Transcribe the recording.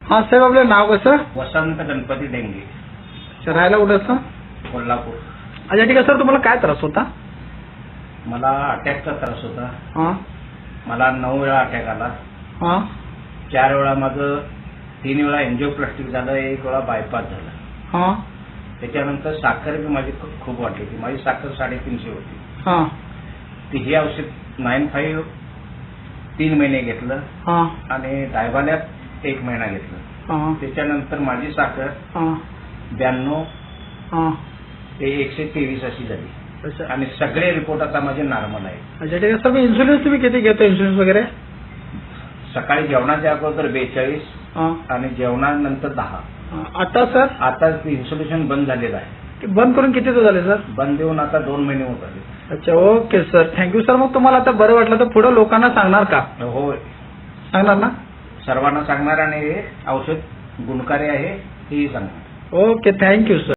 हा साहेब, आपलं नाव कसं? वसंत गणपती डेंगे, अच्छा, राहायला कुठं असं? कोल्हापूर. अच्छा, ठीक आहे सर. तुम्हाला काय त्रास होता? मला अटॅकचा त्रास होता. हा मला 9 वेळा अटॅक आला. हा 4 वेळा माझं 3 वेळा एन्जिओप्लास्टिक झालं, 1 वेळा बायपास झालं. हा त्याच्यानंतर साखर बी माझी खूप वाढली होती. माझी साखर 350 होती. हा ती हे औषध 95 3 महिने घेतलं हा आणि डायबाल्यात 1 महिना घेतलं. हा त्याच्यानंतर माझी साखर हा 92 हा ते 123 अशी झाली अच्छा आणि सगळे रिपोर्ट आता माझे नॉर्मल आहे. अच्छा, ठीक आहे सर. मी इन्शुरन्स तुम्ही किती घेता, इन्शुरन्स वगैरे? सकाळी जेवणाच्या अगोदर 42 हा आणि जेवणानंतर 10. हा. आता सर आता इन्सुलेशन बंद झालेलं आहे. बंद करून किती दिवस झाले सर? बंद देऊन आता 2 महिने होत आले. अच्छा, ओके सर. Thank you sir. मग तुम्हाला आता बरं वाटलं तर पुढे लोकांना सांगणार का? हो, सांगणार ना? सर्वांना सांगणार आणि हे औषध गुणकारी आहे हेही सांगणार. Okay, thank you sir.